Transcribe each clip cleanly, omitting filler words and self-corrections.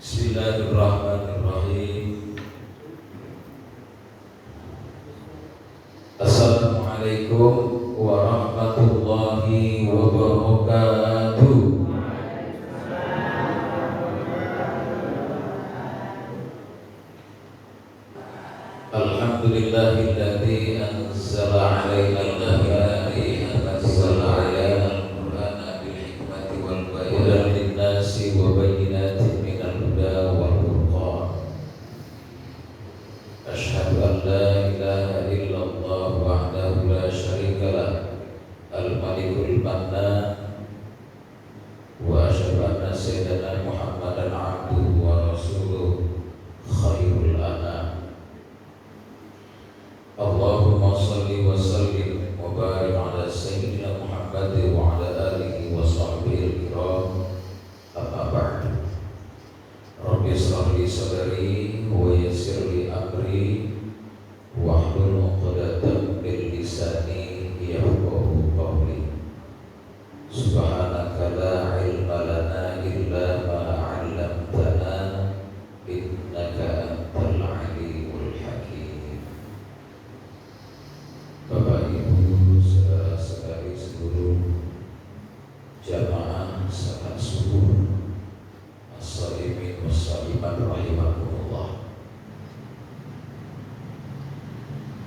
Bismillahirrahmanirrahim. Assalamualaikum warahmatullahi wabarakatuh. Alhamdulillahilladzi anzala 'alaina al-ghayati anzala 'alaina al-Qur'ana bil hikmati wal bayan lin-nasi wa bayyinatin minal huda wal furqan. Asyhadu an la ilaha illallah wahdahu la syarika lah al-malikul mannan wa asyhadu anna sayyidana Muhammadan 'abduhu wa rasuluh khairul anam. Allahumma salli wa sallim wa barik ala sayyidina Muhammad wa ala alihi wa sahbihi al-kiram. Amma ba'du. Rabbi shrah li sadri wa yassir li amri wahlul 'uqdatam min lisani yafqahu qawli. Subhanaka la ilma lana illa ma 'allamtana innaka antal 'alimul hakim. Bapak Ibu saudara-saudari seluruh jamaah salat subuh, as-shalimin was-shalimat rahimakumullah.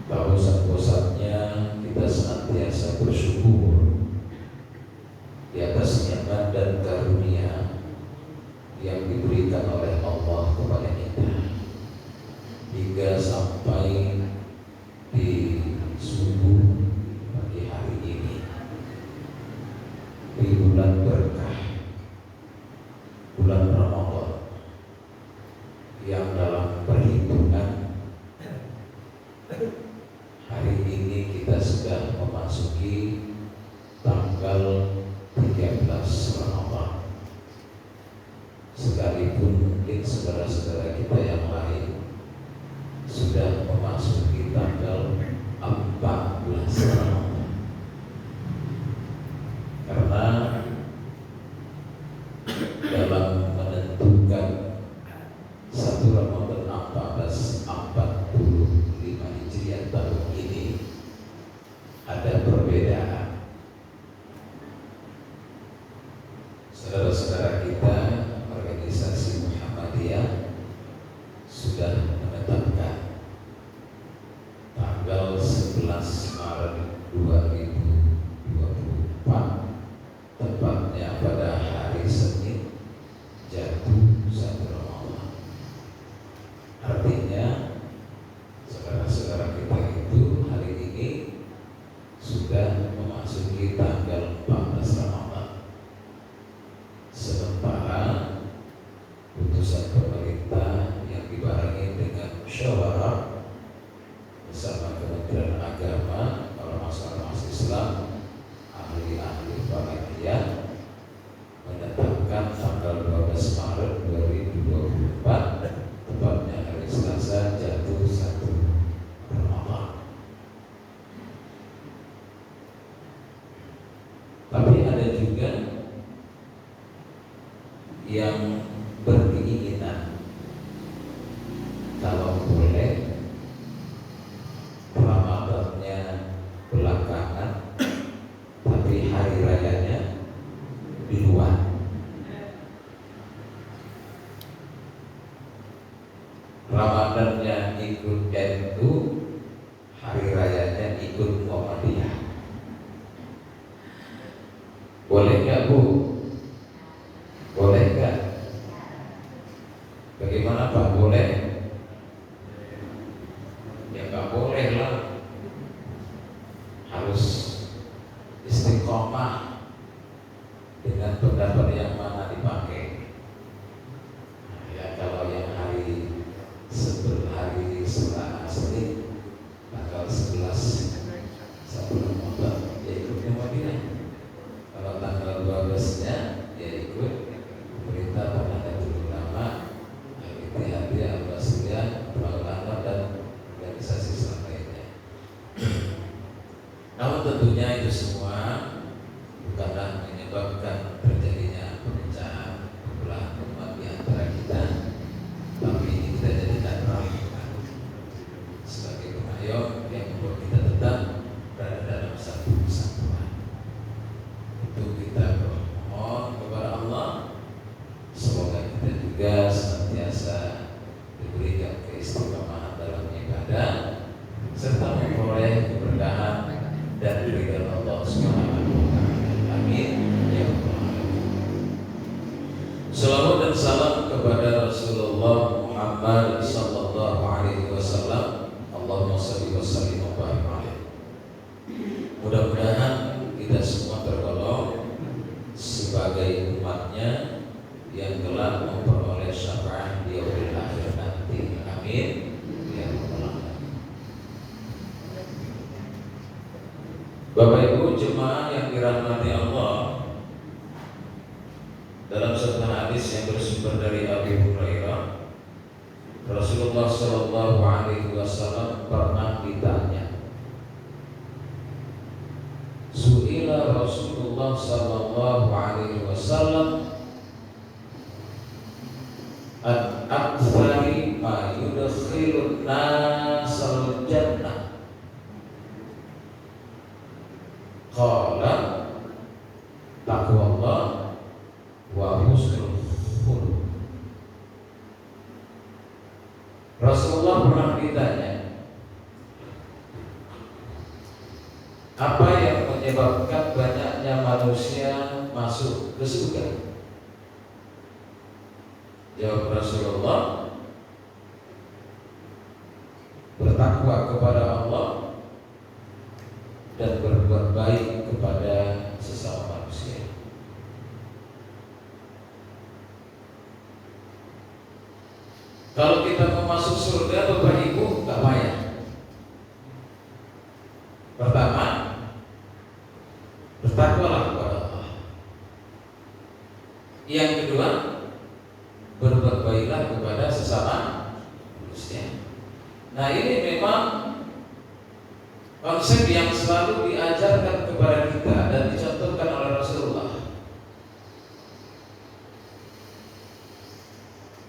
Tak bosan-bosannya kita senantiasa bersyukur di atas nikmat dan karunia yang diberikan oleh Allah kepada kita hingga sampai di subuh pagi hari ini, di bulan berkah, bulan Ramadan, yang dalam perhitungan hari ini kita sudah memasuki tanggal 13 Ramadan. Sekalipun mungkin saudara-saudara kita yang lain sudah memasuki tanggal 14 Ramadan, karena dalam menentukan 1 Ramadan 1445 Hijriah tahun ini ada perbedaan. Saudara-saudara kita organisasi Muhammadiyah sudah menetapkan tanggal 11 Maret 2024, tepatnya pada hari Senin, jatuh 1 Ramadan. Artinya saudara-saudara kita itu hari ini sudah memasuki tanggal 14 Ramadan. Sementara putusan pemerintah yang dibarengi dengan musyawarah bersama Kementerian Agama, ormas-ormas Islam, ahli-ahli falakiyah, menetapkan tanggal 12 Maret 2024, tepatnya hari Selasa, jatuh 1 Ramadan. Tapi ada juga yang berkeinginan kalau boleh Ramadannya belakangan, tapi hari rayanya di luar. Ramadannya ikut NU, hari rayanya ikut Muhammadiyah. Boleh nggak Bu? Boleh nggak? Bagaimana Pak? Boleh? Ya nggak boleh lah. Harus istiqomah dengan pendapat yang mana dipakai. Ya kalau yang hari Senin tanggal 11 1 Ramadan ya ikut Muhammadiyah. Kalau tanggal 12 Salawat dan salam kepada Rasulullah Muhammad sallallahu alaihi wasallam. Allahumma shalli wa sallim wa barik alaihi. Mudah-mudahan kita semua tergolong sebagai umatnya yang telah memperoleh syafaat di yaumil akhir nanti. Amin. Ya rabbal alamin. Bapak Ibu jemaah yang dirahmati Allah, dalam sebuah hadis yang bersumber dari Abu Hurairah, Rasulullah Shallallahu Alaihi Wasallam pernah ditanya. Su'ila Rasulullah Shallallahu Alaihi Wasallam an aktsari ma yudkhilun nasal jannah. Qala taqwallah wa husnul khuluq. Rasulullah pernah ditanya, apa yang menyebabkan banyaknya manusia masuk ke surga? Jawab Rasulullah, bertakwa kepada Allah dan berbuat baik kepada sesama manusia. Kalau kita mau masuk surga, Bapak Ibu, gak payah. Pertama, bertakwalah kepada Allah. Yang kedua, berbuat baiklah kepada sesama manusia. Nah, ini memang konsep yang selalu diajarkan kepada kita dan dicontohkan oleh Rasulullah.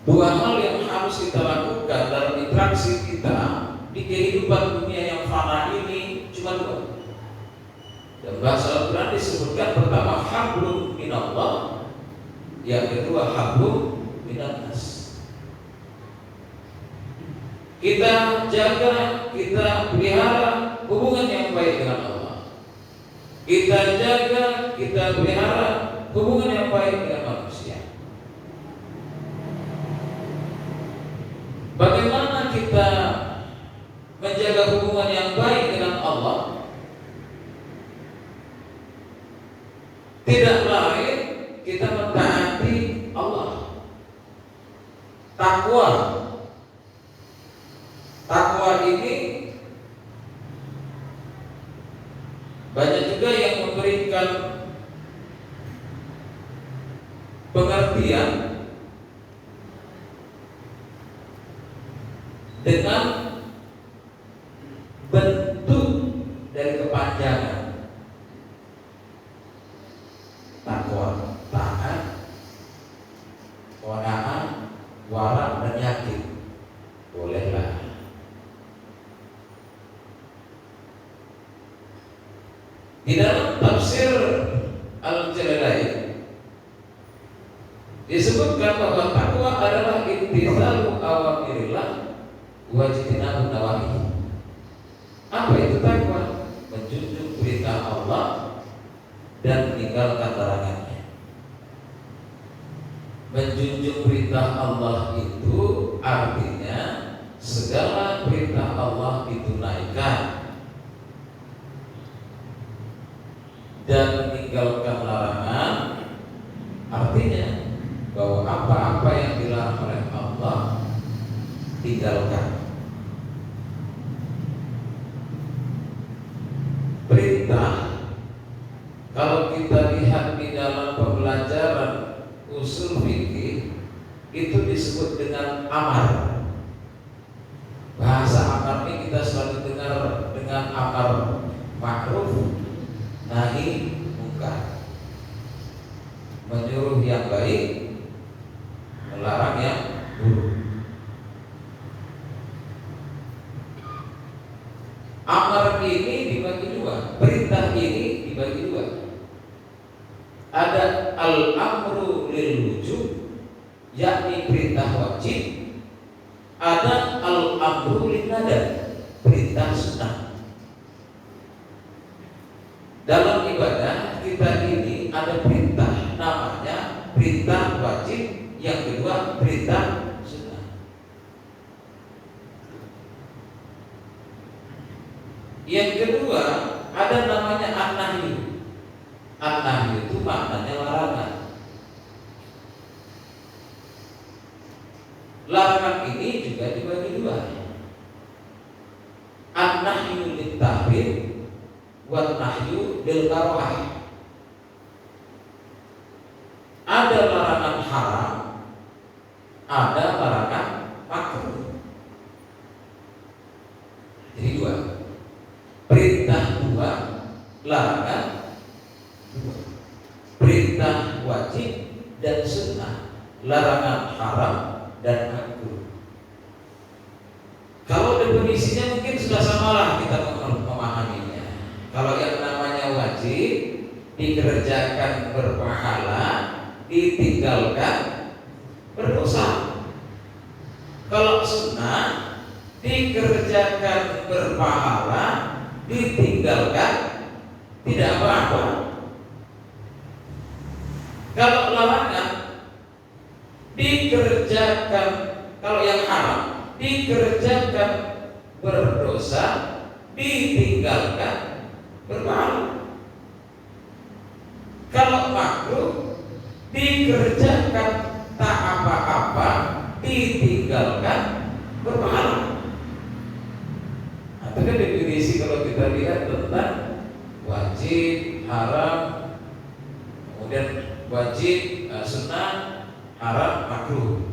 Dua hal yang harus kita lakukan dalam interaksi kita di kehidupan dunia yang fana ini cuma dua. Dan bahasa Al-Quran disebutkan, pertama hablum minallah, yang kedua hablum minannas. Kita jaga, kita pelihara hubungan yang baik dengan Allah. Kita jaga, kita pelihara hubungan yang baik dengan manusia. Bagaimana kita menjaga hubungan yang baik dengan Allah? Tidak lain kita mentaati Allah. Takwa. Takwa ini banyak juga yang memberikan pengertian dengan bentuk dari kepanjangan. Takwa, taat, qanaah, wara, dan yakin. Bolehlah. Di dalam tafsir Al-Jalalain disebutkan bahwa takwa adalah imtithalu awamirillah wa ijtinabu nawahi. Apa itu takwa? Menjunjung perintah Allah dan meninggalkan larangannya. Menjunjung perintah Allah itu artinya segala perintah Allah ditunaikan dan meninggalkan larangan artinya bahwa apa-apa yang dilarang oleh Allah tinggalkan. Perintah, kalau kita lihat di dalam pembelajaran usul fikih, itu disebut dengan amar. Bahasa amar ini kita selalu dengar dengan amar ma'ruf nahi munkar, menyuruh yang baik, melarang yang buruk. Amar ini dibagi dua, perintah ini dibagi dua. Ada al-amru lil wujub, yakni perintah wajib. Ada al-amru lin nadab, perintah sunnah. Dalam ibadah kita ini ada perintah namanya perintah wajib, yang kedua perintah sunnah. Yang kedua ada namanya an-nahyu. An-nahyu itu maknanya larangan. Larangan ini juga dibagi dua. An-nahyu lit-tahrim wa nahyu lil karahah. Ada larangan haram, ada larangan makruh. Jadi dua. Perintah dua, larangan dua. Perintah wajib dan sunnah, larangan haram dan makruh. Kalau definisinya mungkin sudah samalah kita memahaminya. Kalau yang namanya wajib dikerjakan berpahala, ditinggalkan berdosa. Kalau sunnah dikerjakan berpahala, ditinggalkan tidak apa-apa. Kalau larangan dikerjakan, kalau yang haram dikerjakan berdosa, ditinggalkan berpahala. Kalau makruh dikerjakan tak apa-apa, ditinggalkan berpahala. Nah, itu kan definisi kalau kita lihat tentang wajib, haram, kemudian wajib, sunnah, haram, makruh.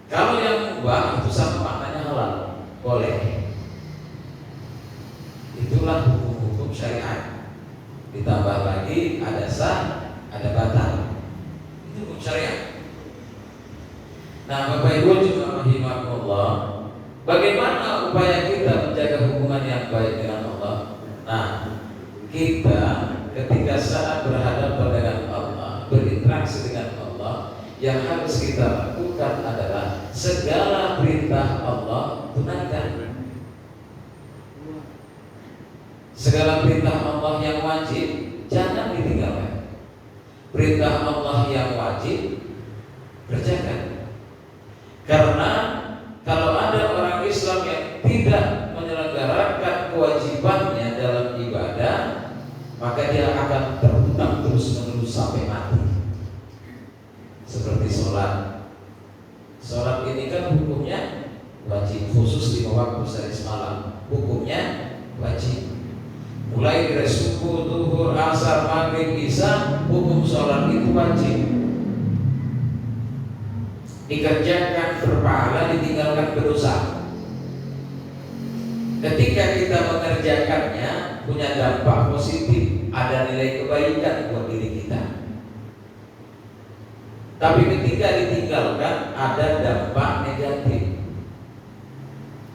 Kalau yang mubah itu sama maknanya halal, boleh. Itulah hukum-hukum syariat. Ditambah lagi ada sah, ada batal. Itu hukum syariat. Nah, Bapak Ibu juga rahimakumullah, bagaimana upaya kita menjaga hubungan yang baik dengan Allah? Nah, kita ketika saat berhadapan dengan Allah, berinteraksi dengan Allah, yang harus kita lakukan adalah segala perintah Allah tunaikan. Segala perintah Allah yang wajib jangan ditinggalkan. Perintah Allah yang wajib kerjakan. Karena kalau ada orang Islam yang tidak menyelenggarakan kewajibannya dalam ibadah, maka dia akan terhutang terus-menerus sampai mati. Seperti sholat. Sholat ini kan hukumnya wajib, khusus 5 waktu sehari semalam. Hukumnya wajib. Mulai dari subuh, zuhur, asar, maghrib, isya, hukum sholat itu wajib. Dikerjakan berpahala, ditinggalkan berdosa. Ketika kita mengerjakannya punya dampak positif, ada nilai kebaikan buat diri kita. Tapi ketika ditinggalkan ada dampak negatif,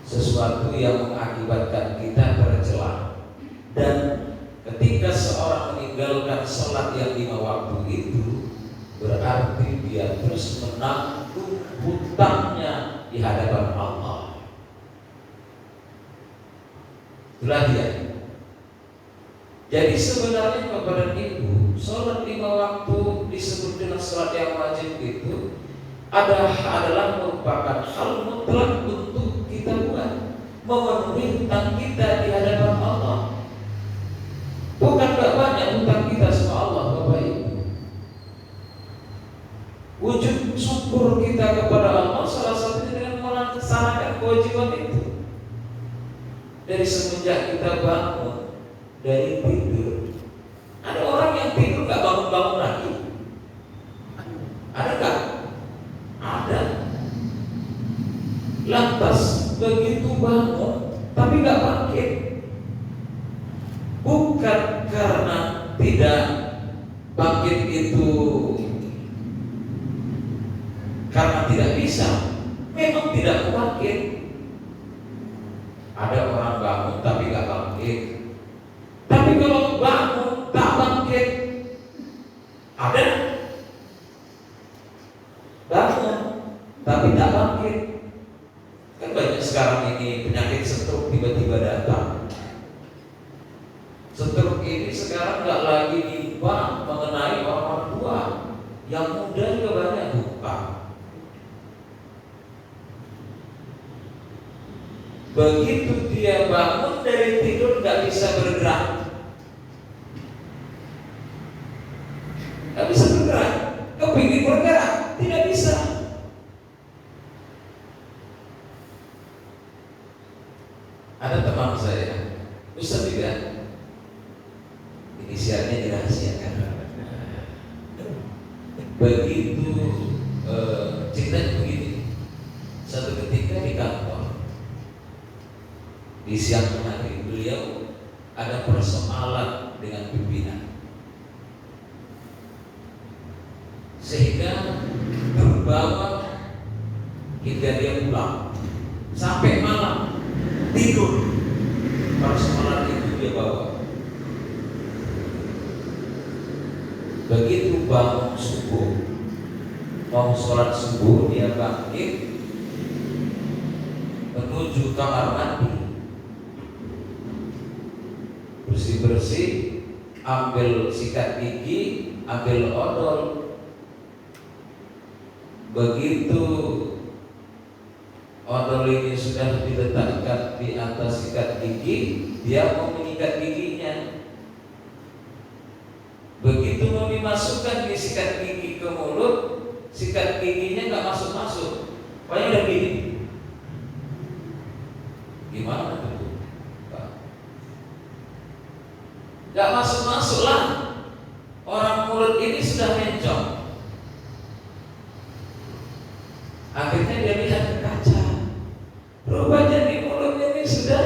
sesuatu yang mengakibatkan kita tercela. Dan ketika seorang meninggalkan sholat yang 5 waktu itu, berarti dia terus menanggung hutangnya di hadapan Allah. Itulah dia. Jadi sebenarnya kepada ibu, sholat 5 waktu disebut dengan sholat yang wajib itu adalah merupakan hal mutlak untuk kita buat, memenuhi hutang kita di hadapan Allah. Bukan gak banyak hutang kita sama Allah, Bapak Ibu. Wujud syukur kita kepada Allah salah satunya dengan melaksanakan kewajiban itu. Dari semenjak kita bangun dari tidur, ada orang yang tidur gak bangun-bangun lagi. Ada gak? Ada. Lantas begitu bangun tapi gak bangkit, bukan karena tidak bangkit itu karena tidak bisa, memang tidak bangkit. Ada orang bangun tapi gak bangkit. Tapi kalau bangun tak bangkit, ada bangun tapi tak bangkit. Kan banyak sekarang ini penyakit stroke tiba-tiba datang. Stroke ini sekarang nggak lagi dibahas mengenai orang-orang Begitu dia bangun dari tidur nggak bisa bergerak, nggak bisa bergerak, kepingin bergerak tidak bisa. Ada teman saya, Ustaz juga, inisialnya dirahasiakan. Begitu ceritanya begini, satu ketika di kantor di siang hari beliau ada persoalan dengan pimpinan, sehingga terbawa hingga dia pulang sampai malam tidur. Persoalan itu dia bawa. Begitu bangun subuh, mau sholat subuh, dia bangkit menuju kamar mandi, bersih-bersih, ambil sikat gigi, ambil odol. Begitu odol ini sudah diletakkan di atas sikat gigi, dia mau menyikat giginya. Begitu mau dimasukkan di sikat gigi ke mulut, sikat giginya nggak masuk-masuk. Pokoknya udah gini. Gimana tuh? Nggak masuk-masuk lah. Orang mulut ini sudah mencong. Akhirnya dia lihat ke kaca. Rupanya di mulutnya ini sudah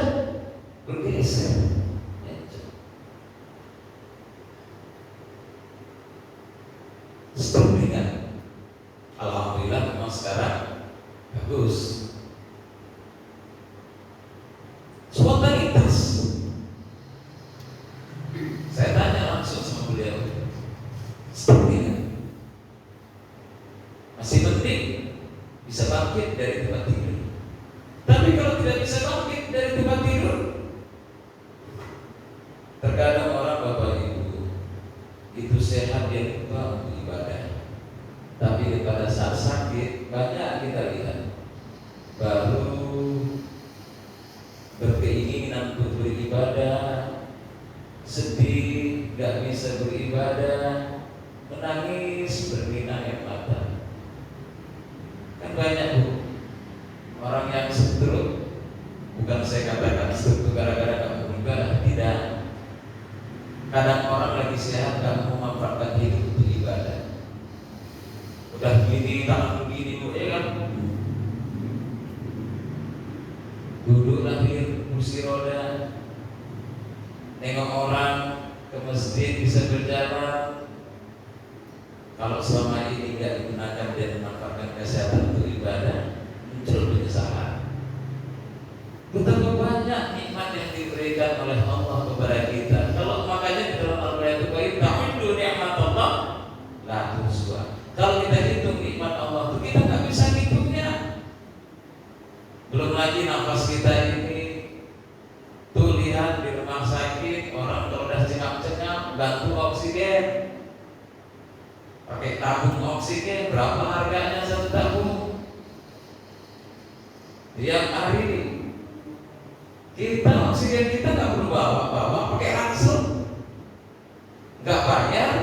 bergeser. Sepertinya alhamdulillah memang sekarang bagus. Spontanitas. Saya tanya langsung sama beliau, sepertinya masih penting bisa bangkit dari tempat tidur. Tapi kalau tidak bisa bangkit dari tempat tidur, terkadang orang Bapak Ibu itu sehat dia lupa untuk ibadah. Tapi pada saat sakit banyak kita lihat baru berkeinginan untuk beribadah, sedih gak bisa beribadah, menangis berminyak air mata. Kan banyak Bu orang yang stroke. Bukan saya katakan stroke gara-gara kamu beribadah, tidak. Kadang orang lagi sehat gak mau memanfaatkan hidup untuk ibadah. Udah begini, tangan begini Bu, ya kan? Duduk lagi kursi roda, nengok orang ke masjid bisa berjalan. Kalau selama ini nggak digunakan dan memanfaatkan kesehatan untuk ibadah, muncul penyesalan. Betapa banyak nikmat yang diberikan oleh Allah kepada kita. Kalau makanya di dalam Al-Quran itu baik ta'uddu ni'matallah la tuhsuha. Kalau kita hitung nikmat Allah itu kita nggak bisa hitungnya. Belum lagi nafas kita ini, tuh lihat di rumah sakit orang kalau udah cengap-cengap bantu oksigen, pakai tabung oksigen, berapa harganya satu tabung? Tiap hari kita oksigen kita nggak perlu bawa pakai ransel, nggak bayar,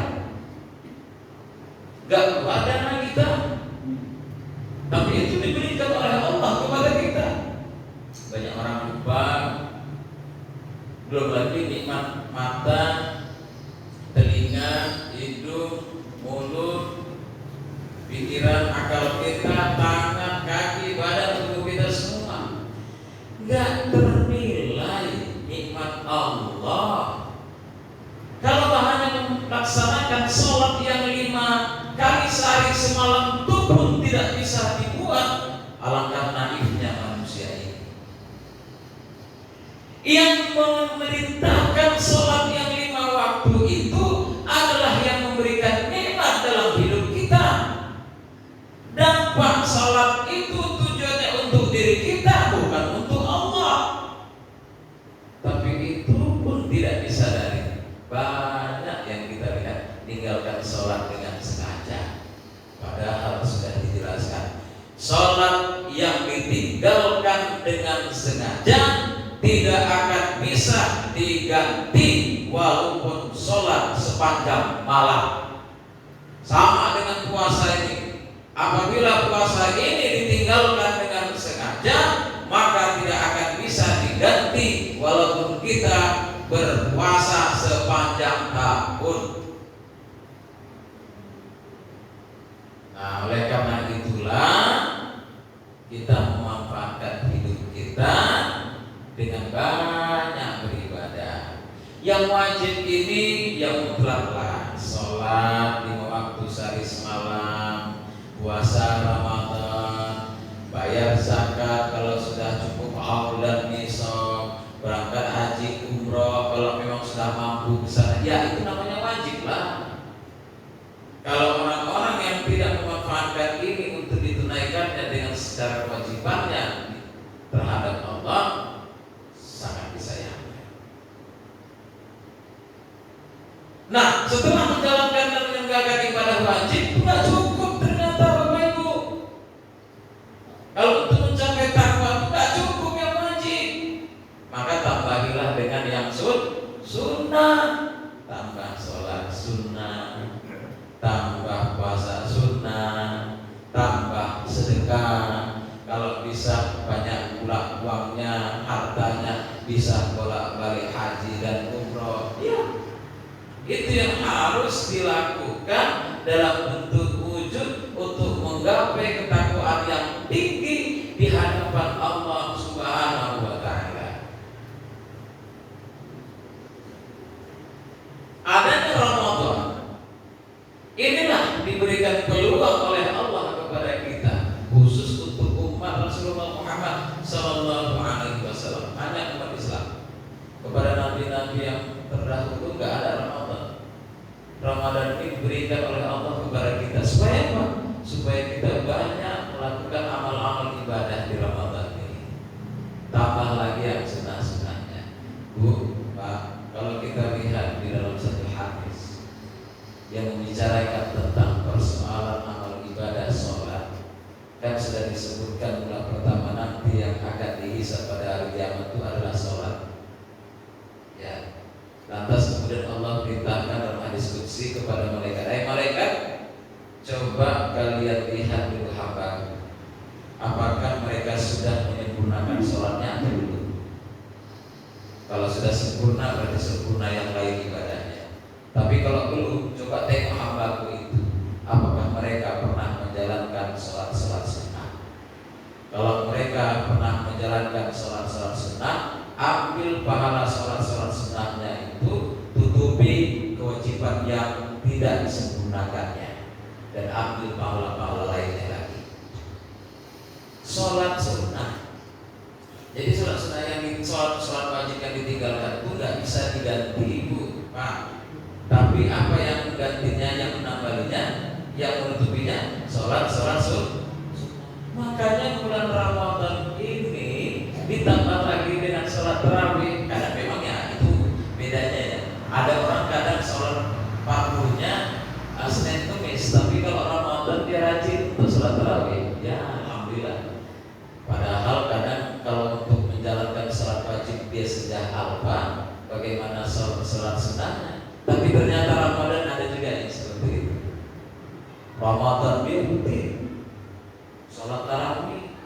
nggak keluar dana kita, tapi itu diberikan oleh Allah kepada kita. Banyak orang lupa. Belum lagi nikmat mata, telinga, hidung, mulut, pikiran, akal kita, tangan, kaki, badan, tubuh kita semua. Nggak ternilai nikmat Allah. Kalau hanya melaksanakan sholat yang 5 kali sehari semalam itu pun tidak bisa dibuat, alangkah naifnya manusia ini. Yang memerintahkan sholat yang 5 waktu itu adalah yang memberikan nikmat dalam hidup kita. Dampak sholat itu tujuannya untuk diri kita, bukan untuk Allah. Tapi itu pun tidak disadari. Banyak yang kita lihat tinggalkan sholat dengan sengaja, padahal sudah dijelaskan sholat yang ditinggalkan dengan sengaja tidak akan bisa diganti walaupun sholat sepanjang malam. Sama dengan puasa ini. Apabila puasa ini ditinggalkan dengan sengaja, maka tidak akan bisa diganti walaupun kita berpuasa sepanjang tahun. Nah, oleh karena itulah kita memanfaatkan hidup kita dengan banyak beribadah. Yang wajib ini yang mutlaklah, sholat 5 waktu sehari semalam, puasa Ramadan, bayar zakat kalau sudah cukup haul dan nisab, berangkat haji umroh kalau memang sudah mampu besar, ya itu namanya wajib lah. Kalau orang-orang yang tidak memanfaatkan ini untuk ditunaikannya dengan secara kewajibannya terhadap Allah, sangat disayangkan. Nah, setelah menjalankan dan menegakkan ibadah wajib, tidak cukup ternyata Bapak Ibu. Kalau untuk mencapai takwa tidak cukup yang wajib, maka tambahilah dengan yang sunnah. Tambah sholat sunnah, tambah puasa sunnah, tambah sedekah. Kalau bisa banyak pula uangnya, hartanya, bisa bolak-balik haji dan umroh. Ya, itu yang harus dilakukan dalam bentuk wujud untuk menggapai ketakwaan yang tinggi di hadapan Allah Subhanahu wa Ta'ala. Adanya Ramadan inilah diberikan peluang oleh Allah kepada kita, khusus untuk umat Rasulullah Muhammad Sallallahu Alaihi Wasallam, hanya umat Islam. Kepada nabi-nabi yang terdahulu nggak ada Ramadan. Ramadan ini diberikan oleh Allah kepada kita supaya apa? Supaya kita banyak melakukan amal-amal ibadah di Ramadan ini. Tambah lagi yang sunnah-sunnahnya. Bu, Pak, kalau kita lihat di dalam satu hadis yang membicarakan tentang persoalan amal ibadah sholat, kan sudah disebutkan mula pertama nanti yang akan dihisab pada hari kiamat itu adalah sholat. Ya. Lantas kemudian Allah perintahkan dalam hadis qudsi kepada malaikat, malaikat, coba kalian lihat dulu hamba, apakah mereka sudah menyempurnakan sholatnya atau belum. Kalau sudah sempurna berarti sempurna yang lain ibadahnya. Tapi kalau belum, coba tengok hambaku itu, apakah mereka pernah menjalankan sholat-sholat sunnah. Kalau mereka pernah menjalankan sholat-sholat sunnah, ambil pahala sholat-sholat sunnahnya itu, tutupi kewajiban yang tidak disempurnakannya, dan ambil pahala-pahala lainnya lagi. Sholat sunnah. Jadi sholat sunnah yang sholat wajib yang ditinggalkan itu tidak bisa diganti, Bu, Pak. Tapi apa yang menggantinya, yang menambahnya, yang menutupinya, sholat sunnah. Makanya bulan Ramadan ini ditambah lagi dengan sholat tarawih. Karena memang ya itu bedanya ya. Ada orang kadang sholat fardunya Senin Kamis, tapi kalau Ramadan dia rajin untuk sholat tarawih. Ya alhamdulillah. Padahal kadang kalau untuk menjalankan sholat wajib dia sejak alfa, bagaimana sholat sunnahnya. Tapi ternyata Ramadan ada juga yang seperti itu. Ramadan dia rutin sholat tarawih.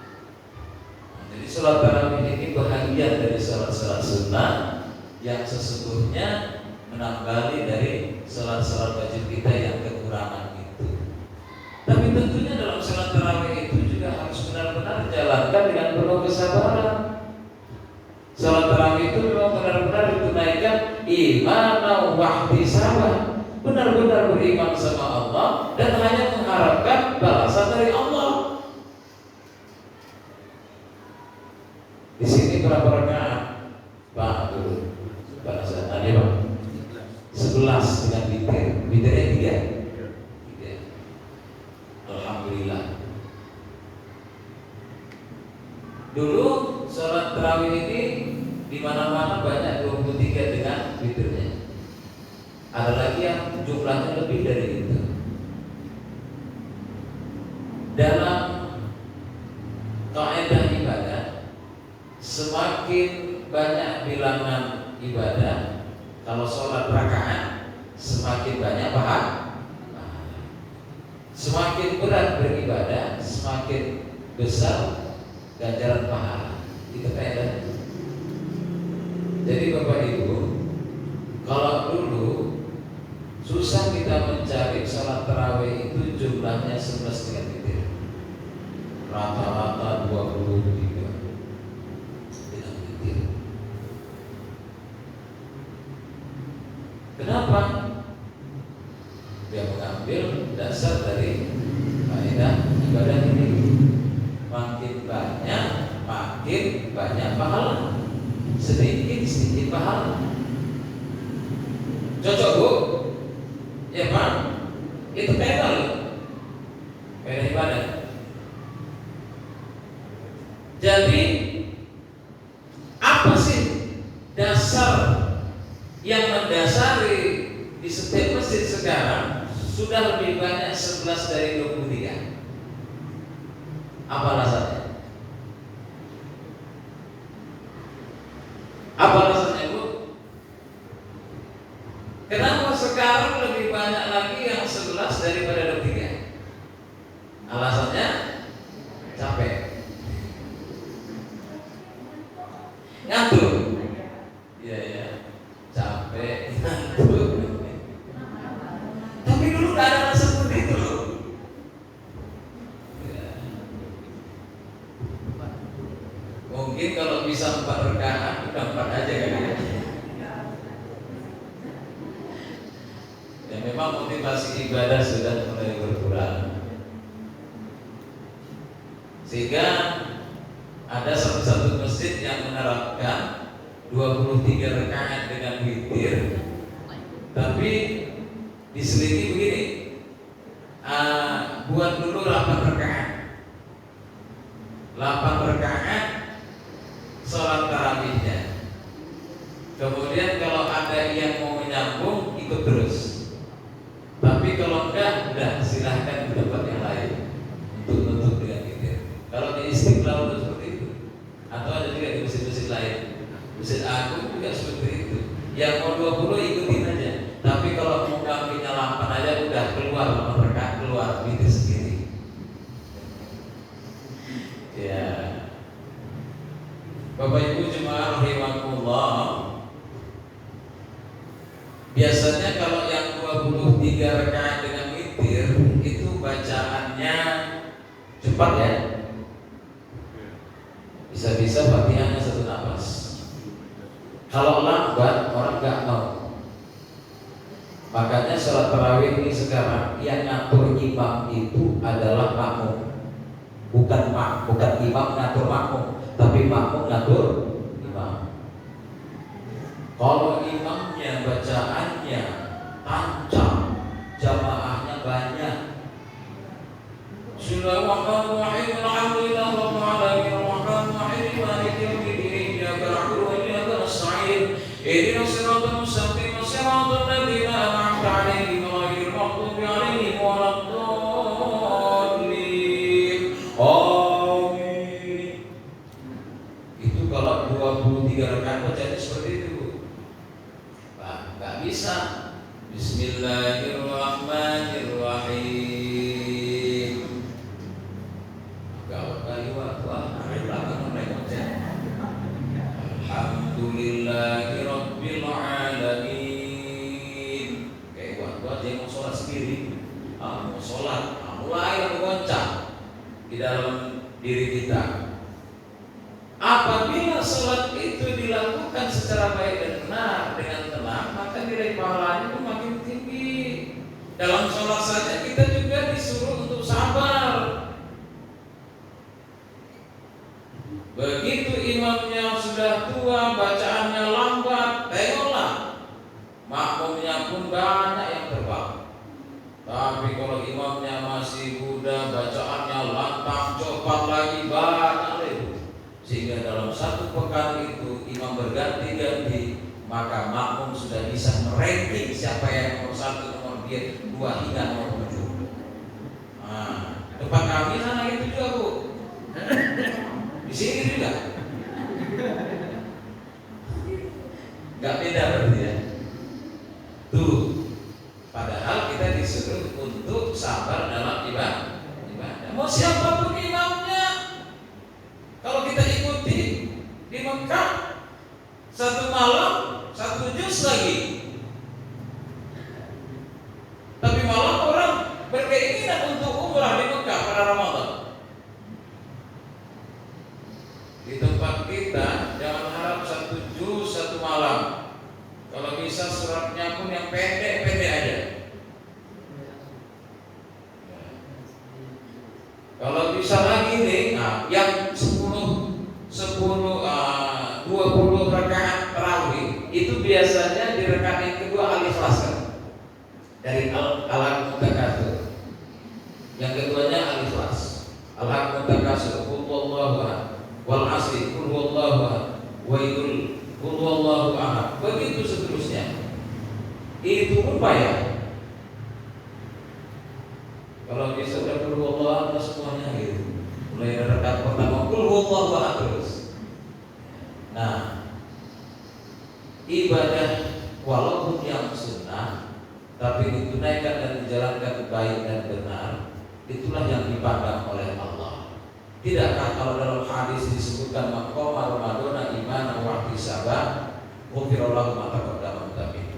Jadi sholat tarawih ini bahagian dari sholat-sholat sunnah yang sesungguhnya menambali dari sholat-sholat wajib kita yang kekurangan itu. Tapi tentunya dalam sholat tarawih itu juga harus benar-benar dijalankan dengan penuh kesabaran. Sholat tarawih itu memang benar-benar ditunaikan iman wahtisaban, benar-benar beriman sama Allah dan hanya mengharapkan balasan dari Allah. Di sini berapa rakaat? Pak dulu. Balasan tadi Pak. 11 dengan witir. Witirnya 3. Alhamdulillah. Dulu sholat tarawih ini di mana-mana banyak 23 dengan witirnya. Ada lagi yang jumlahnya lebih dari itu. Dalam kaidah ibadah semakin banyak bilangan ibadah, kalau sholat rakaat semakin banyak pahala. Semakin berat beribadah, semakin besar ganjaran pahala. Itu faedahnya. Jadi Bapak Ibu, kalau dulu susah kita mencari sholat tarawih itu jumlahnya 11 dengan witir, rata-rata 23 dengan witir. Kenapa? Dia mengambil dasar dari faedah ibadah ini. Makin banyak pahala, sedikit pahala. Cocok Bu? Ya Pak, itu faedah loh, faedah ibadah. Jadi apa sih dasar yang mendasari di setiap masjid sekarang sudah lebih banyak 11 dari 23? Apa alasannya? Apa alasannya Bu? Kenapa sekarang lebih banyak lagi yang 11 daripada 23? Alasannya capek, ngantuk. Iya, capek, ngantuk. Tapi dulu gak ada rasa seperti itu loh. Mungkin kalau bisa 4 rakaat udah 4 aja kan ya. Ya memang motivasi ibadah sudah mulai berkurang, sehingga ada satu masjid yang menerapkan 23 rakaat dengan witir, tapi diseliti begini, buat dulu 8 rakaat sholat tarawihnya. Kemudian kalau ada yang mau menyambung ikut terus, tapi kalau enggak udah silahkan ke tempat yang lain untuk nutup dengan witir. Kalau di Istiqlal udah seperti itu, atau ada juga di masjid-masjid lain. Masjid Agung juga seperti itu. Yang mau 20 ikutin aja, tapi kalau mau kambingnya 8 aja udah keluar 8 rakaat, keluar witir sendiri. Ya, Bapak Ibu jemaah rahimakumullah, biasanya kalau yang 23 rakaat dengan witir itu bacaannya cepat ya. Bisa-bisa Fatihahnya 1 nafas. Kalau lambat orang nggak mau. Makanya sholat tarawih ini sekarang yang ngatur imam itu adalah makmum. Bukan imam ngatur makmum, tapi makmum ngatur imam. Kalau imamnya bacaannya tancap, jamaahnya banyak. Bismillahirrahmanirrahim. Alhamdulillahirabbil alamin. Arrahmanirrahim. Maliki yaumiddin. Iyyaka na'budu wa iyyaka nasta'in. Ihdinas siratal mustaqim. Siratal ladzina an'amta 'alaihim ghairil maghdubi 'alaihim waladdallin. Amin. Itu kalau 23 rakaat bacanya seperti itu. Nggak bisa. Bismillahirrahmanirrahim. Gawat kali waktu hari belakang mereka baca. Alhamdulillahirabbil alamin. Kayak waktu aja mau sholat sendiri, mau sholat, mulai goncang di dalam diri kita. Apabila sholat itu dilakukan secara baik dan benar dengan tenang, maka nilai pahalanya itu makin tinggi. Dalam sholat saja kita juga disuruh untuk sabar. Begitu imamnya sudah tua, bacaannya lambat, tengoklah makmumnya pun banyak yang terbang. Tapi kalau imamnya masih muda, bacaannya lantang, cepat lagi, banyak lagi. Sehingga dalam 1 pekan itu imam berganti-ganti, maka makmum sudah bisa meranking siapa yang nomor 1, nomor 2 hingga nomor 7. Tempat kami sana itu juga Bu. Di sini juga. mau siapapun imamnya, kalau kita ikuti di Mekah, satu malam 1 juz lagi. Tapi malah orang berkeinginan untuk umrah di Mekah pada Ramadan. Di tempat kita jangan harap 1 juz 1 malam. Kalau bisa suratnya pun yang pendek-pendek aja. Kalau bisa lagi nih, yang 20 rakaat tarawih itu biasanya di rakaat yang kedua al-ikhlas kan? Dari al-haq mutakasir. Yang keduanya al-ikhlas. Al-haq mutakasir, qul huwallahu ahad, wal 'asri, qul huwallahu ahad, wailul, qul huwallahu ahad. Begitu seterusnya. Itu pun payah. Kalau bisa udah qul huwallahu ahad semuanya gitu. Mulai dari rakaat pertama qul huwallahu ahad terus. Nah, ibadah walaupun yang sunnah tapi ditunaikan dan dijalankan baik dan benar, itulah yang dipandang oleh Allah. Tidakkah kalau dalam hadis disebutkan maqama Ramadana imanan wa ihtisaban ghufira lahu ma taqaddama min dhanbihi.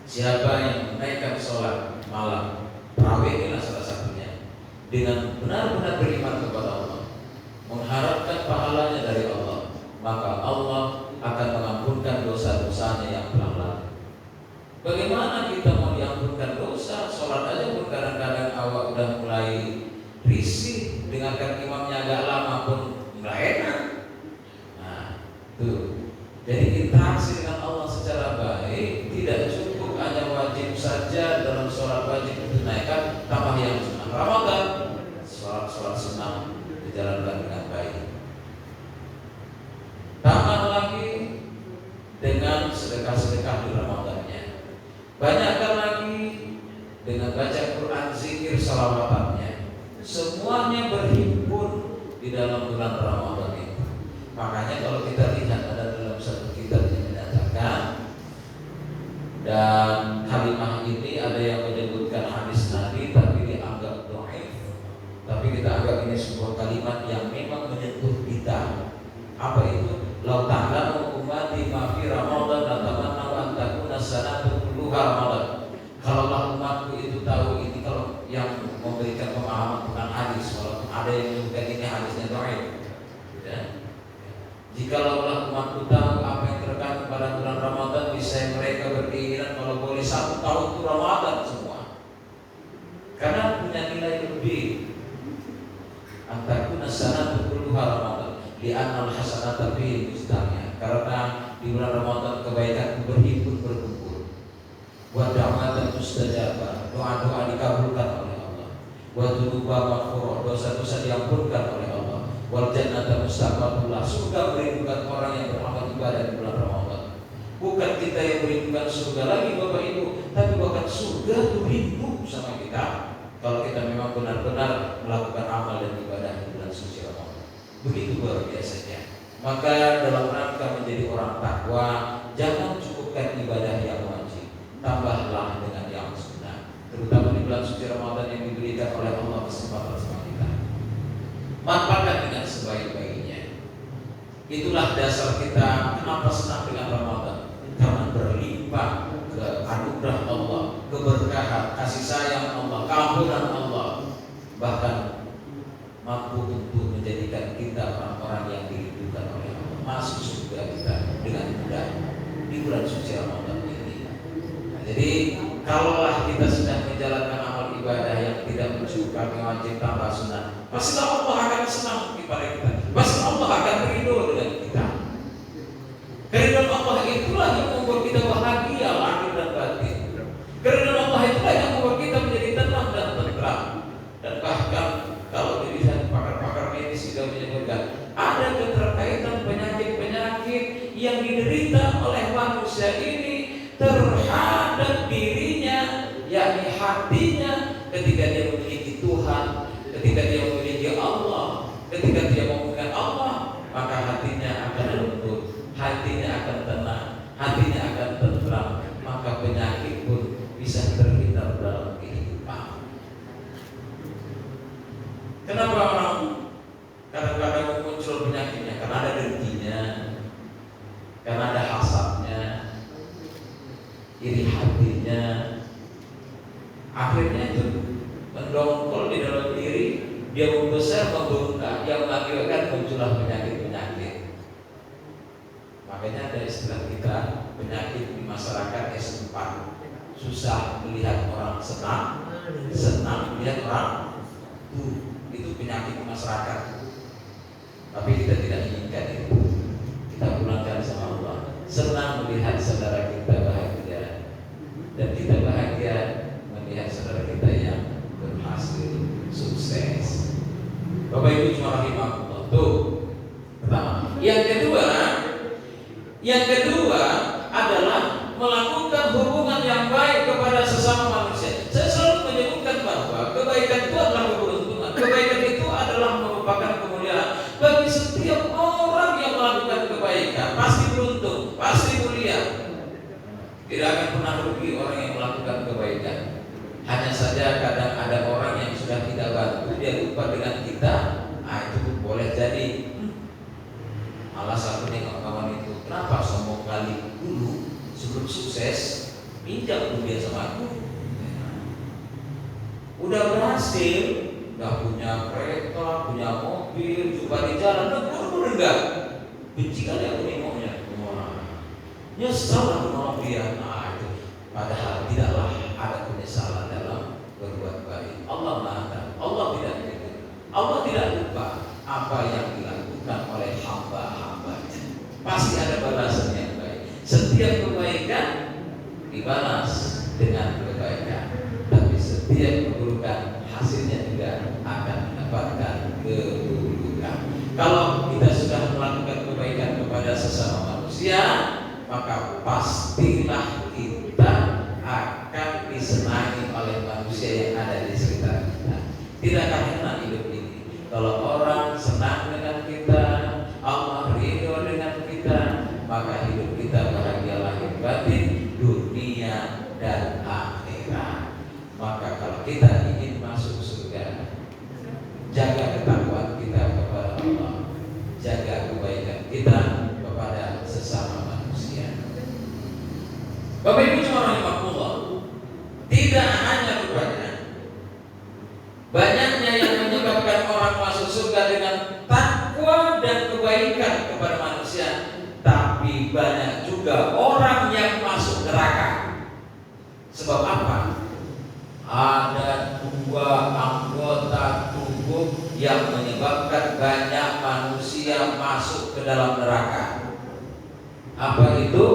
Siapa yang menaikkan sholat malam, tarawih inilah salah satunya, dengan benar-benar beriman kepada Allah, mengharapkan pahalanya dari Allah, maka Allah akan mengampunkan dosa-dosanya yang telah lalu. Bagaimana kita mau diampunkan dosa? Sholat aja pun kadang-kadang awak udah mulai risih, dengarkan imamnya agak lama pun nggak enak. Nah, tuh. Jadi interaksi dengan Allah secara baik tidak cukup hanya wajib saja dalam sholat wajib ditunaikan, tambah yang sunnah Ramadan, sholat sunnah dijalankan dengan baik. Tambah lagi dengan sedekah-sedekah di Ramadannya. Banyakkan lagi dengan baca Quran, zikir, salawatannya. Semuanya berhimpun di dalam bulan Ramadan itu. Makanya kalau kita lihat ada dalam satu kitab yang menyatakan, dan kalimat ini ada yang menyebutkan hadis Nabi tapi dianggap dhaif. Tapi kita anggap ini sebuah kalimat yang memang menyentuh kita. Apa itu? Lau ta'lamu ummati ma fi Ramadan la tamannaw an takuna sanatu kulluha Ramadan. Kalaulah umatku itu tahu ini, kalau yang memberikan pemahaman bukan hadis, walaupun ada yang menyebutkan ini hadisnya dhaif. Ya. Jikalau umatku tahu apa yang terkandung pada bulan Ramadan, bisa mereka berkeinginan kalau boleh 1 tahun itu Ramadan semua. Karena punya nilai lebih. Antakuna sanatu kulluha Ramadan. Di anal hasanata fi mustami'a, karena di bulan Ramadan kebaikan berhimpun berkumpul. Wa da'watan mustajabah, doa-doa dikabulkan oleh Allah. Wa dzunuba maghfurah, dosa-dosa diampunkan oleh Allah. Wal jannata mustaqbalullah, surga merindukan orang yang beramal ibadah di bulan Ramadan. Bukan kita yang merindukan surga lagi Bapak Ibu, tapi bahkan surga itu rindu sama kita kalau kita memang benar-benar melakukan amal dan ibadah di bulan suci Ramadan. Begitu luar biasanya. Maka dalam rangka menjadi orang takwa, jangan cukupkan ibadah yang wajib, tambahlah dengan yang sunnah. Terutama di bulan suci Ramadan yang diberikan oleh Allah kesempatan sama kita. Manfaatkan dengan sebaik-baiknya. Itulah dasar kita kenapa senang dengan Ramadan. Karena berlimpah ke anugerah Allah, keberkahan, kasih sayang Allah, keampunan Allah, bahkan mampu untuk menjadikan kita orang-orang yang dirindukan oleh Allah, masuk surga kita dengan mudah di bulan suci Ramadan ini. Nah, jadi kalaulah kita sedang menjalankan amal ibadah yang tidak mencukupkan wajib tambah sunnah, pastilah Allah akan senang kepada kita, pasti Allah akan ridho dengan kita. Keridhaan Allah itulah yang membuat kita bahagia lahir dan batin. Keridhaan Allah itulah yang membuat kita menjadi tenang dan tentram. Dan bahkan kalau dilihat pakar-pakar medis juga menyebutkan ada keterkaitan penyakit-penyakit yang diderita oleh manusia ini terhadap dirinya, yakni hatinya, ketika dia memiliki Tuhan, ketika dia memiliki Allah, ketika dia memegang Allah, maka hati Kenapa orang kadang-kadang muncul penyakitnya? Karena ada dengkinya, karena ada hasadnya, iri hatinya. Akhirnya itu mendongkol di dalam diri, dia membesar, membengkak, yang mengakibatkan muncullah penyakit-penyakit. Makanya ada istilah kita, penyakit di masyarakat S4, susah melihat orang senang, senang melihat orang itu penyakit di masyarakat. Tapi kita tidak inginkan itu. Kita pulangkan sama Allah, senang melihat saudara kita bahagia, dan kita bahagia melihat saudara kita yang berhasil, sukses. Bapak Ibu cuma rahimahullah. Tuh, pertama. Yang kedua adalah melakukan hubungan yang baik kepada sesama manusia. Saya selalu menyebutkan bahwa kebaikan itu adalah keberuntungan. Kebaikan itu adalah merupakan kemuliaan bagi setiap orang yang melakukan kebaikan. Pasti beruntung, pasti mulia. Tidak akan pernah rugi orang yang melakukan kebaikan. Hanya saja kadang ada orang yang sudah tidak bantu, dia lupa dengan kita. Itu boleh jadi malah satu kawan itu, kenapa sombong kali, dulu sebelum sukses pinjam duit sama aku, udah berhasil, udah punya kereta, punya mobil, jumpa di jalan, udah enggak benci kali aku nengoknya, nyesal aku nolong dia. Itu padahal tidaklah ada penyesalan dalam berbuat baik. Allah Maha, Allah tidak begitu. Allah tidak lupa apa yang dilakukan oleh hamba-hambanya. Pasti ada balasan yang baik. Setiap kebaikan dibalas dengan kebaikan, tapi setiap keburukan hasilnya juga akan mendapatkan keburukan. Kalau kita sudah melakukan kebaikan kepada sesama manusia, maka pastilah kita akan disenangi oleh manusia yang ada di sekitar kita. Tidakkah enak hidup ini kalau orang senang dengan kita, Allah ridho dengan kita, maka hidup kita bahagia lahir batin, dunia dan akhirat. Maka kalau kita ingin masuk surga, jaga ketakwaan kita kepada Allah, jaga kebaikan kita kepada sesama manusia. Bapak Ibu rahimahullah, tidak hanya rupanya banyaknya yang menyebabkan orang masuk surga dengan takwa dan kebaikan kepada manusia, tapi banyak juga orang yang masuk neraka. Sebab apa? Ada dua anggota tubuh yang menyebabkan banyak manusia masuk ke dalam neraka. Apa itu?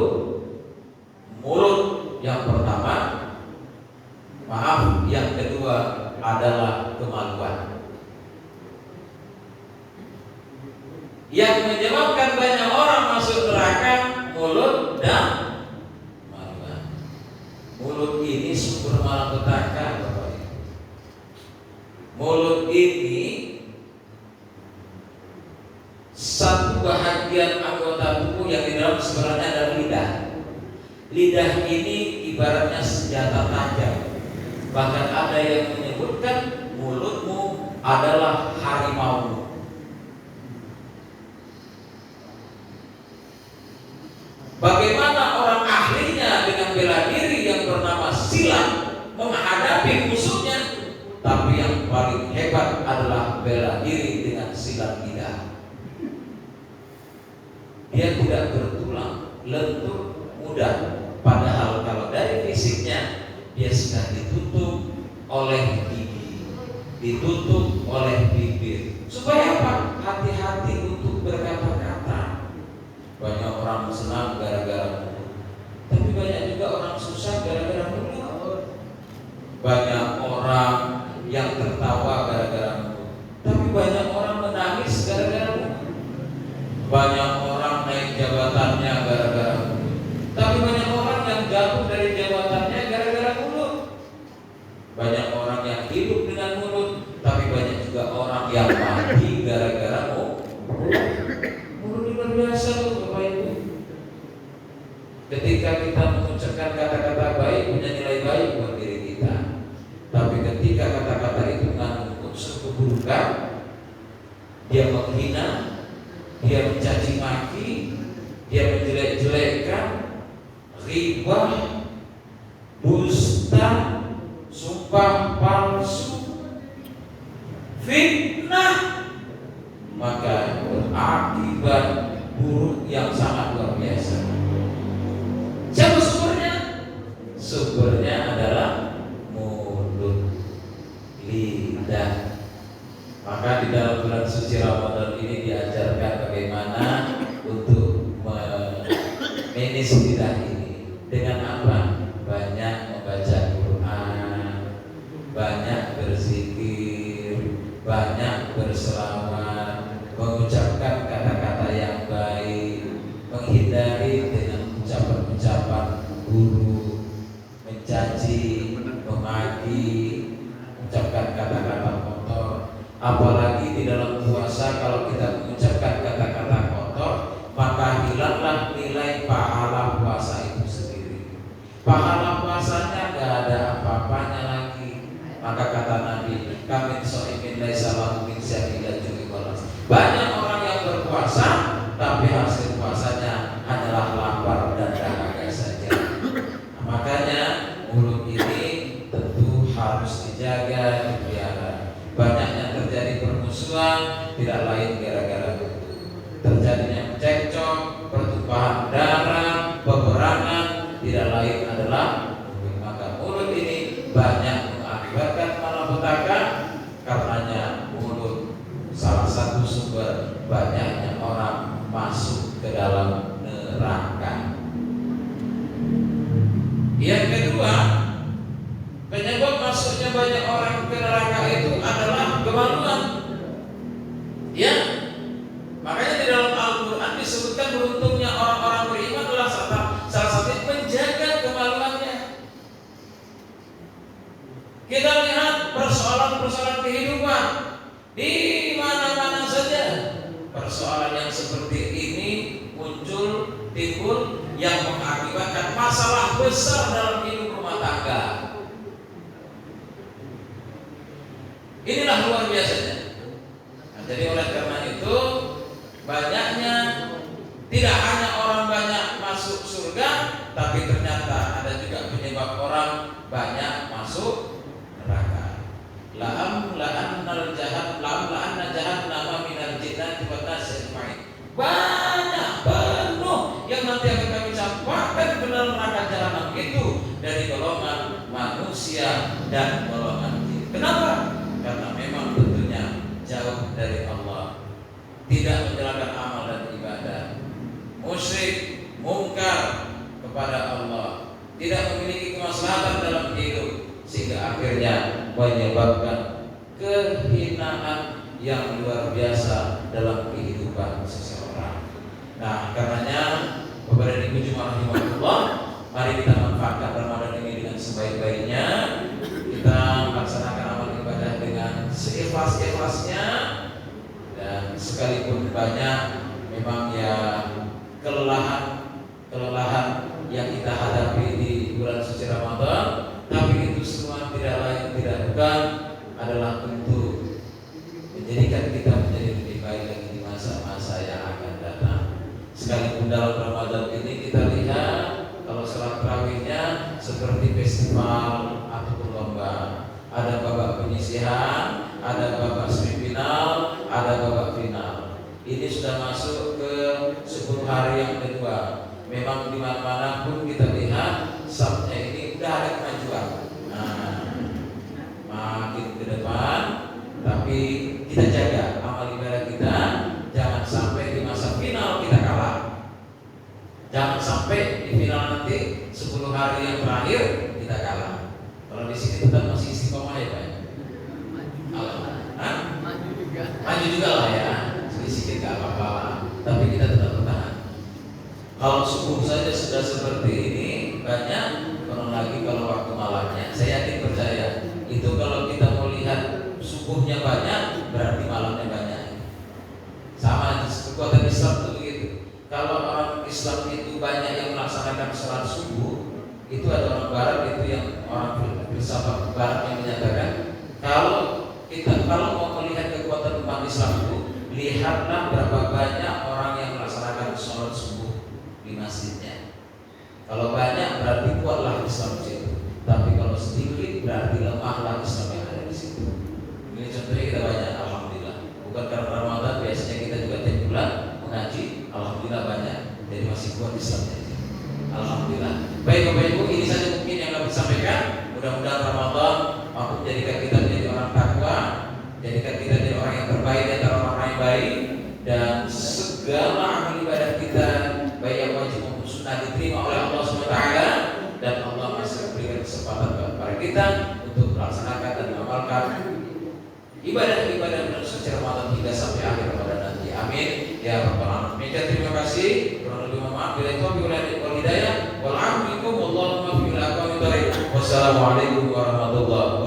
Mulut yang pertama, maaf, yang kedua adalah kemaluan. Yang menyebabkan banyak orang masuk neraka, mulut dan kemaluan. Mulut ini sumber malapetaka, Bapak Ibu. Mulut ini satu bahagian anggota tubuh yang di dalam sebenarnya adalah lidah. Lidah ini ibaratnya senjata tajam. Bahkan ada yang menyebutkan mulutmu adalah harimau. Bagaimana orang ahlinya dengan bela diri yang bernama silat menghadapi musuhnya, tapi yang paling hebat adalah bela diri dengan silat lidah. Dia tidak bertulang, lentur, mudah. Padahal kalau dari fisiknya dia sudah ditutup oleh gigi, ditutup oleh bibir. Supaya apa? Hati-hati untuk berkata-kata. Banyak orang senang gara-gara mulut, tapi banyak juga orang susah gara-gara mulut. Banyak orang yang tertawa gara-gara mulut, tapi banyak orang menangis gara-gara mulut. Banyak orang naik jabatannya gara-gara mulut, tapi banyak orang yang jatuh dari jabatannya gara-gara mulut. Banyak orang yang hidup dengan mulut, tapi banyak juga orang yang mati gara-gara mulut. Mulut luar biasa loh Bapak Ibu. Ketika kita mengucapkan kata-kata baik, punya nilai baik buat diri kita, tapi ketika kata-kata itu mengandung unsur keburukan, surga, dia menghina, dia mencaci maki, dia menjelek-jelekkan, riba, dusta, sumpah palsu, fitnah, maka berakibat buruk yang sangat luar biasa. Siapa sumbernya? Sumbernya adalah mulut, lidah. Maka di dalam bulan suci Ramadan ini diajarkan bagaimana untuk memanage lidah ini. Dengan apa? Banyak membaca Quran, banyak berzikir, banyak berselawat, mengucapkan kata-kata yang baik, menghindari dengan ucapan-ucapan buruk, mencaci, memaki, mengucapkan kata-kata kotor. Apalagi di dalam puasa, kalau kita mengucapkan kata-kata kotor, maka hilanglah nilai pahala puasa itu sendiri. Pahala puasanya gak ada apa-apanya lagi. Maka kata Nabi, kami so'imin laisa lahu min syai'in juri walas. Banyak orang yang berpuasa, tapi hasil puasanya hanyalah lapar dan dahaga saja. Makanya mulut ini tentu harus dijaga, dipelihara. Banyaknya terjadi permusuhan, tidak lain gara-gara itu. Terjadinya cekcok, pertumpahan darah, peperangan, tidak lain adalah mulut. Maka mulut ini banyak mengakibatkan malapetaka. Karenanya mulut salah satu sumber banyaknya orang masuk ke dalam neraka. Yang kedua, penyebab masuknya banyak orang ke neraka itu adalah kemaluan. Ya, makanya di dalam Al-Quran disebutkan beruntungnya orang-orang beriman adalah salah satu menjaga kemaluannya. Kita lihat persoalan-persoalan kehidupan di mana-mana saja. Persoalan yang seperti ini muncul, timbul, yang mengakibatkan masalah besar dalam hidup rumah tangga. Inilah luar biasanya. Nah, jadi oleh karena itu banyaknya, tidak hanya orang banyak masuk surga, tapi ternyata ada juga penyebab orang banyak masuk neraka. La'anna jahannama minal jinnati wan nasi ajma'in. Banyak, penuh yang nanti akan kami campakkan ke dalam neraka jahanam itu dari golongan manusia dan golongan jin. Kenapa? Karena memang tentunya jauh dari Allah, tidak menjalankan amal dan ibadah, musyrik, mungkar kepada Allah, tidak memiliki kemaslahatan dalam hidup, sehingga akhirnya menyebabkan kehinaan yang luar biasa dalam kehidupan seseorang. Nah, karenanya kepada Ibu Jumat rahimahullah, mari kita manfaatkan Ramadan ini dengan sebaik-baiknya. Kita melaksanakan amal ibadah dengan seikhlas-ikhlasnya, dan sekalipun banyak memang ya kelelahan yang kita hadapi di bulan suci Ramadan, tapi itu semua tidak lain tidak bukan adalah untuk menjadikan kita menjadi lebih baik lagi di masa-masa yang akan datang. Sekalipun dalam Ramadan ini kita lihat kalau sholat tarawihnya seperti festival ataupun lomba, ada babak penyisihan, ada babak semifinal, ada babak final. Ini sudah masuk ke 10 hari yang kedua. Memang di mana-mana pun kita lihat sabnya ini udah ada kemajuan. Nah, makin ke depan, tapi kita jaga amal ibadah kita, jangan sampai di masa final kita kalah. Jangan sampai di final nanti 10 hari yang terakhir kita kalah. Kalau di sini tetap masih istiqomah ya Pak. Maju juga lah ya, sedikit gak apa-apa lah. Tapi kita tetap bertahan. Kalau subuh saja sudah seperti ini banyak, belum lagi kalau waktu malamnya. Saya yakin percaya itu kalau kita mau lihat subuhnya banyak, berarti malamnya banyak. Sama kekuatan Islam itu begitu. Kalau orang Islam itu banyak yang melaksanakan sholat subuh, itu ada orang Barat itu yang orang filsafat Barat yang menyatakan kalau Kita kalau mau melihat kekuatan umat Islam itu, lihatlah berapa banyak orang yang melaksanakan sholat subuh di masjidnya. Kalau banyak berarti kuatlah Islam di situ. Tapi kalau sedikit berarti lemahlah Islam yang ada di situ. Ini contohnya kita banyak, alhamdulillah. Bukan karena Ramadan, biasanya kita juga tiap bulan mengaji, alhamdulillah banyak. Jadi masih kuat Islamnya. Alhamdulillah. Baik Bapak Ibu, ini saja mungkin yang dapat disampaikan. Mudah-mudahan Ramadan mampu menjadikan kita menjadi orang takwa, jadikan kita menjadi orang yang terbaik di antara orang yang baik, dan segala amal ibadah kita baik yang wajib maupun sunnah diterima oleh Allah SWT, dan Allah masih memberikan kesempatan kepada kita untuk melaksanakan dan mengamalkan ibadah-ibadah bulan suci Ramadan hingga sampai akhir Ramadan nanti. Amin ya rabbal alamin. Terima kasih. Kurang lebih mohon maaf. Bila itu wal hidayah wal a'fu minkum wallahu muwaffiq ila aqwamit thoriq. Wassalamualaikum warahmatullahi wabarakatuh.